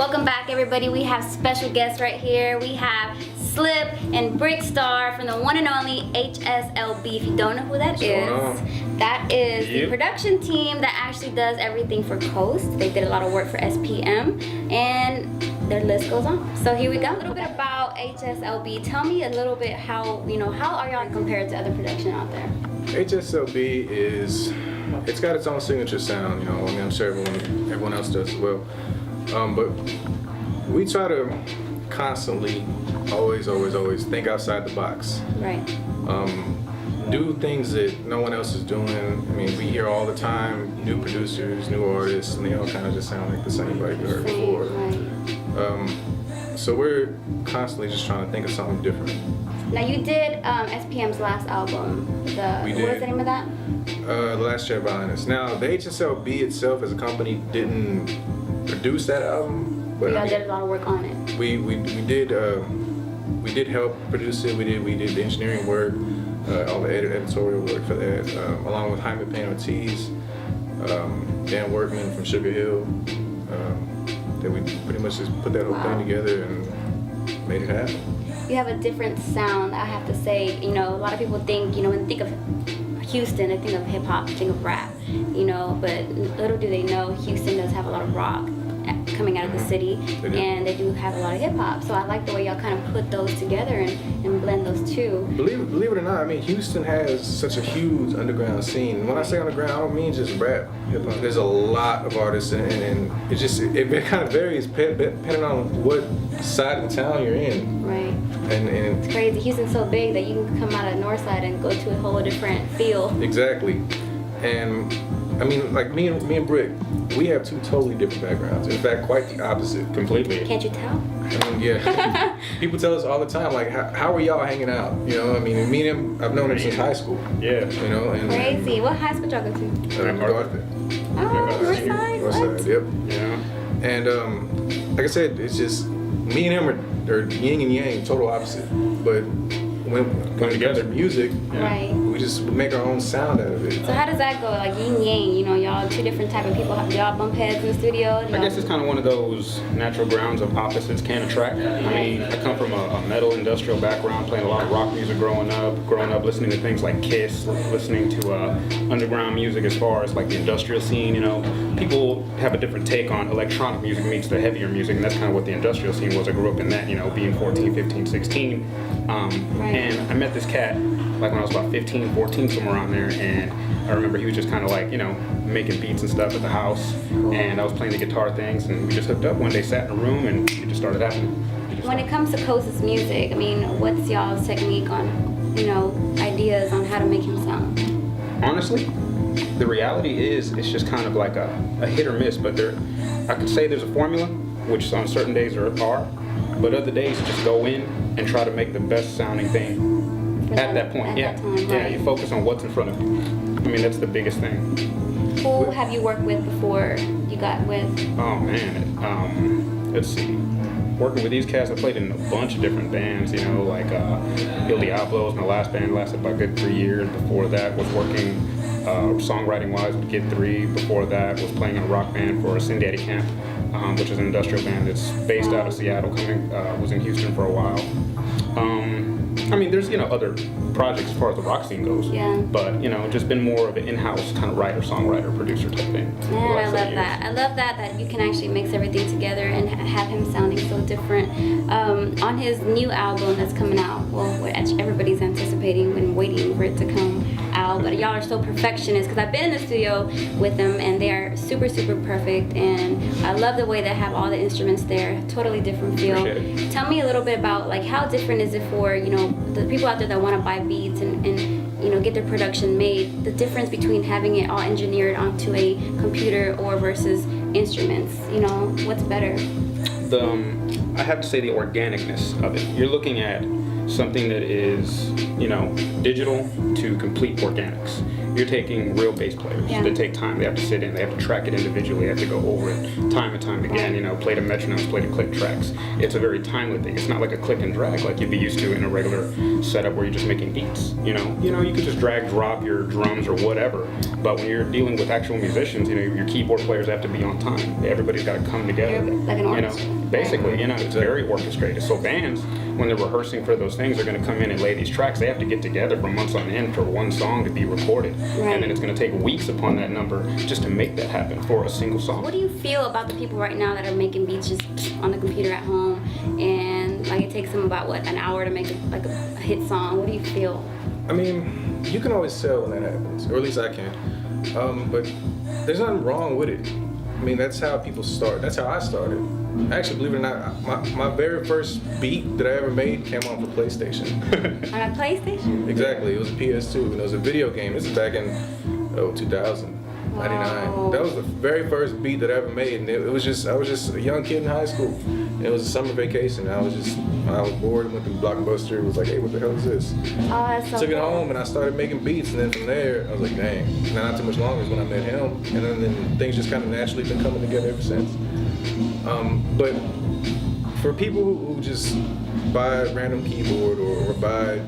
Welcome back, everybody. We have special guests right here. We have SLIP and BRICK STARR from the one and only H.S.L.B. If you don't know who that is the production team that actually does everything for Coast. They did a lot of work for SPM, and their list goes on. So here we go. A little bit about H.S.L.B. Tell me a little bit how are y'all compared to other production out there? H.S.L.B. it's got its own signature sound. I mean, I'm sure everyone else does as well. But we try to constantly, always think outside the box. Right. Do things that no one else is doing. I mean, we hear all the time new producers, new artists, and they all kind of just sound like the same like we heard before. Right. So we're constantly just trying to think of something different. Now you did SPM's last album. What was the name of that? The Last Chair Behind Us. Now the H.S.L.B. itself as a company didn't produce that album, but y'all did a lot of work on it. We did help produce it. We did the engineering work, all the editorial work for that, along with Jaime Payne Ortiz, Dan Workman from Sugar Hill. That we pretty much just put that whole thing together and made it happen. You have a different sound, I have to say. A lot of people think, when they think of Houston, they think of hip hop, think of rap, but little do they know Houston does have a lot of rock coming out of the city, and they do have a lot of hip hop. So I like the way y'all kind of put those together and blend those two. Believe it or not, I mean, Houston has such a huge underground scene. When I say underground, I don't mean just rap, hip hop. There's a lot of artists, and it kind of varies depending on what side of the town you're in. Right. And it's crazy. Houston's so big that you can come out of the north side and go to a whole different feel. Exactly. And I mean, like me and Brick, we have two totally different backgrounds. In fact, quite the opposite. Completely. Can't you tell? I mean, yeah. People tell us all the time, like, how are y'all hanging out? I mean, me and him, I've known him since high school. Yeah. And crazy. What high school y'all go to? MacArthur. Northside. Northside, yep. Yeah. And like I said, it's just me and him are yin and yang, total opposite. But when it comes to music, right, we just make our own sound out of it. So how does that go? Like yin yang, y'all two different type of people. Y'all bump heads in the studio. I guess it's kind of one of those natural grounds of opposites can attract. I mean, I come from a metal industrial background, playing a lot of rock music growing up listening to things like Kiss, listening to underground music as far as like the industrial scene. People have a different take on electronic music meets the heavier music, and that's kind of what the industrial scene was. I grew up in that, being 14, 15, 16. Right. And I met this cat like when I was about 15, 14, somewhere around there, and I remember he was just kind of like, making beats and stuff at the house, and I was playing the guitar things, and we just hooked up one day, sat in a room, and it just started happening. When it comes to Coast's music, I mean, what's y'all's technique on, ideas on how to make him sound? Honestly, the reality is it's just kind of like a hit or miss, but I could say there's a formula, which on certain days are, but other days just go in and try to make the best sounding thing at that point. That time, right. Yeah, you focus on what's in front of you. I mean, that's the biggest thing. Who have you worked with before you got with? Oh man, let's see. Working with these cats, I played in a bunch of different bands, like Il Diablo's my last band, lasted about a good 3 years. Before that was working songwriting wise with Kid 3. Before that was playing in a rock band for Sin Daddy Camp, which is an industrial band that's based out of Seattle, was in Houston for a while. I mean, there's, other projects as far as the rock scene goes. Yeah. But, just been more of an in-house kind of writer, songwriter, producer type thing. Man, I love that. I love that you can actually mix everything together and have him sounding so different. On his new album that's coming out, which everybody's anticipating and waiting for it to come out, but y'all are so perfectionists, because I've been in the studio with them, and they are super, super perfect, and I love the way they have all the instruments there, totally different feel. Tell me a little bit about, like, how different is it for, the people out there that want to buy beats and get their production made, the difference between having it all engineered onto a computer or versus instruments, what's better? I have to say the organicness of it. You're looking at something that is, digital to complete organics. You're taking real bass players that take time. They have to sit in. They have to track it individually. They have to go over it time and time again. You know, play to metronomes, play to click tracks. It's a very timely thing. It's not like a click and drag like you'd be used to in a regular setup where you're just making beats. You know, you could just drag, drop your drums or whatever. But when you're dealing with actual musicians, you know, your keyboard players have to be on time. Everybody's got to come together. Like an orchestra. You know, basically, you know, it's very orchestrated. So bands, when they're rehearsing for those things, are going to come in and lay these tracks. They have to get together for months on end for one song to be recorded. And then it's going to take weeks upon that number just to make that happen for a single song. What do you feel about the people right now that are making beats just on the computer at home, and like it takes them about an hour to make a hit song? What do you feel? I mean, you can always tell when that happens, or at least I can. But there's nothing wrong with it. I mean, that's how people start. That's how I started. Actually, believe it or not, my very first beat that I ever made came on for PlayStation. On a PlayStation? Exactly. It was a PS2, and it was a video game. This is back in 2000. 99. That was the very first beat that I ever made, and I was just a young kid in high school. And it was a summer vacation. I was bored and went to Blockbuster. It was like, hey, what the hell is this? Oh, that's so Took it cool. home and I started making beats, and then from there I was like, dang. And not too much longer is when I met him, and then things just kind of naturally been coming together ever since. But for people who just buy a random keyboard or buy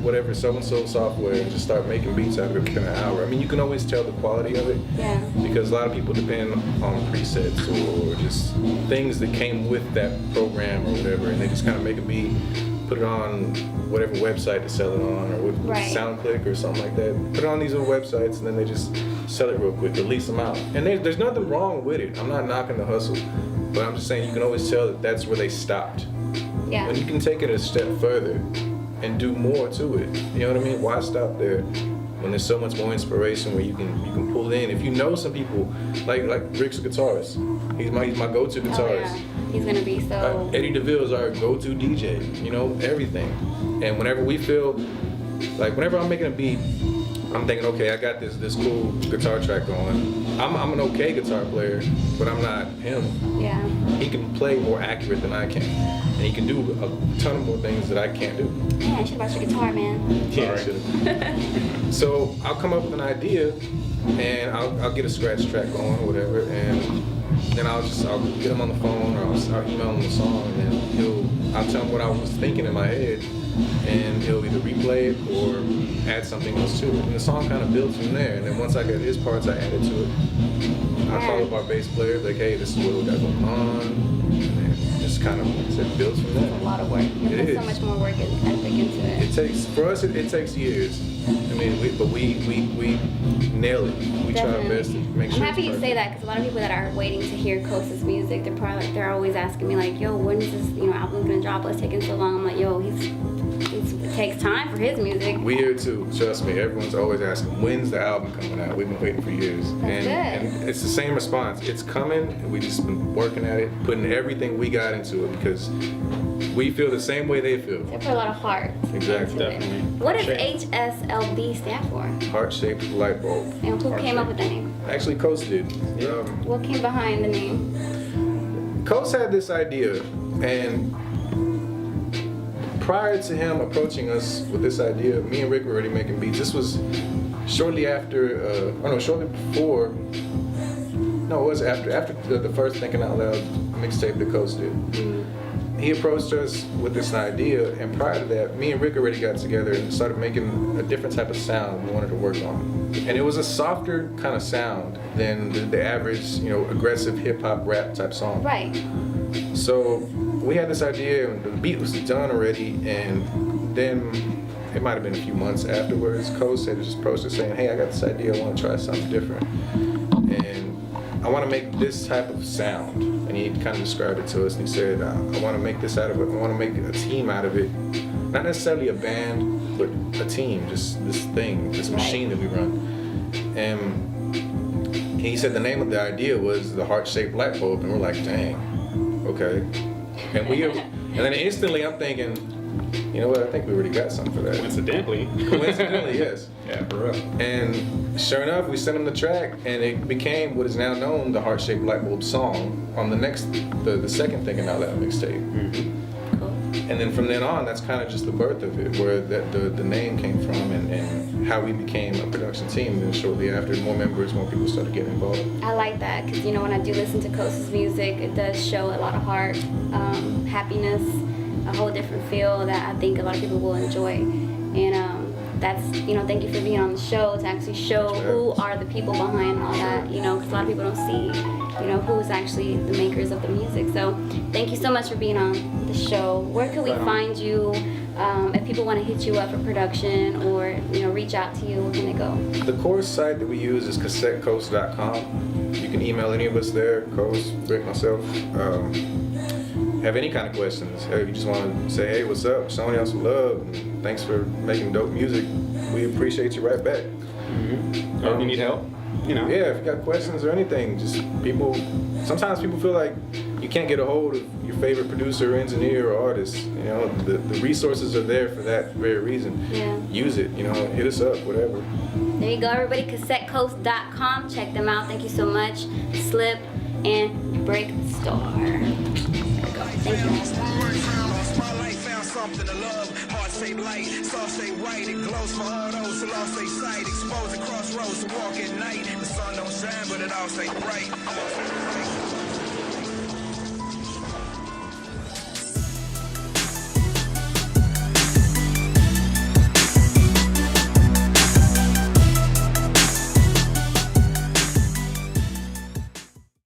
whatever so-and-so software and just start making beats out of it within an hour, I mean, you can always tell the quality of it. Yeah. Because a lot of people depend on presets or just things that came with that program or whatever, and they just kind of make a beat, put it on whatever website to sell it on, or with SoundClick or something like that. Put it on these little websites, and then they just sell it real quick, release them out. And there's nothing wrong with it. I'm not knocking the hustle, but I'm just saying you can always tell that that's where they stopped. Yeah. When you can take it a step further and do more to it, you know what I mean? Why stop there? When there's so much more inspiration where you can pull in. If you know some people, like Rick's a guitarist. He's my go-to guitarist. Oh, yeah. He's gonna be so. Eddie DeVille is our go-to DJ. You know, everything. And whenever we feel, like whenever I'm making a beat, I'm thinking, okay, I got this cool guitar track going. I'm an okay guitar player, but I'm not him. Yeah. He can play more accurate than I can, and he can do a ton of more things that I can't do. Man, I should have bought your guitar, man. Yeah, I should've. So I'll come up with an idea, and I'll get a scratch track going or whatever, and then I'll get him on the phone, or I'll email him the song, and then I'll tell him what I was thinking in my head, and he'll either replay it or add something else to it. And the song kind of builds from there. And then once I get his parts, I add it to it. I follow up our bass player, like, hey, this is what we got going on. And then just kind of builds from there. A lot of work. You put so much more work and ethic into it. It takes, for us, it takes years. I mean, we nail it. We try our best to make sure. I'm happy you say that, because a lot of people that are waiting to hear Coast's music, they're always asking me like, yo, when is this album gonna drop? It's taking so long. I'm like, yo, it takes time for his music. We here too, trust me. Everyone's always asking, when's the album coming out? We've been waiting for years. And it's the same response. It's coming. We just been working at it, putting everything we got into it, because we feel the same way they feel. They put a lot of heart. Exactly. Definitely. What does H.S.L.B stand for? Heart-shaped light bulb. And who came up with that name? Actually, Coast did. What came behind the name? Coast had this idea, and prior to him approaching us with this idea, me and Rick were already making beats. This was shortly before. No, it was after the first Thinking Out Loud mixtape that Coast did. He approached us with this idea, and prior to that, me and Rick already got together and started making a different type of sound we wanted to work on. And it was a softer kind of sound than the average, aggressive hip-hop rap type song. Right. So we had this idea, and the beat was done already, and then it might have been a few months afterwards, Coast had just approached us saying, hey, I got this idea, I want to try something different. And I want to make this type of sound. And he kind of described it to us, and he said, I want to make this out of it. I want to make a team out of it. Not necessarily a band, but a team, just this thing, this machine that we run. And he said the name of the idea was the heart-shaped light bulb, and we're like, dang, okay. And then instantly I'm thinking, you know what, I think we already got something for that. Coincidentally, Yes. Yeah, for real. And sure enough, we sent him the track, and it became what is now known the Heart-Shaped Light Bulb song on the second Thinking Out Loud mixtape. Cool. And then from then on, that's kind of just the birth of it, where the name came from and how we became a production team. And then shortly after, more members, more people started getting involved. I like that because, you know, when I do listen to Coast's music, it does show a lot of heart, happiness, a whole different feel that I think a lot of people will enjoy. And that's, you know, thank you for being on the show to actually show who are the people behind all that, you know, because a lot of people don't see, you know, who's actually the makers of the music. So thank you so much for being on the show. Where can we find you? If people want to hit you up for production or, you know, reach out to you, where can they go? The core site that we use is cassettecoast.com. You can email any of us there, Coast, Brick, myself. Have any kind of questions. If you just want to say, hey, what's up? Showing y'all some love. And thanks for making dope music. We appreciate you right back. Mm-hmm. Or if you need help, you know. Yeah, if you got questions or anything, just sometimes people feel like you can't get a hold of your favorite producer, or engineer, or artist. You know, the resources are there for that very reason. Yeah. Use it, you know, hit us up, whatever. There you go, everybody. CassetteCoast.com. Check them out. Thank you so much. SLIP and BRICK STARR. Thank you. Something to love, heart-shaped light, soft-shaped white, it glows for all those who lost their sight, exposed at crossroads to walk at night, the sun don't shine, but it all stay bright.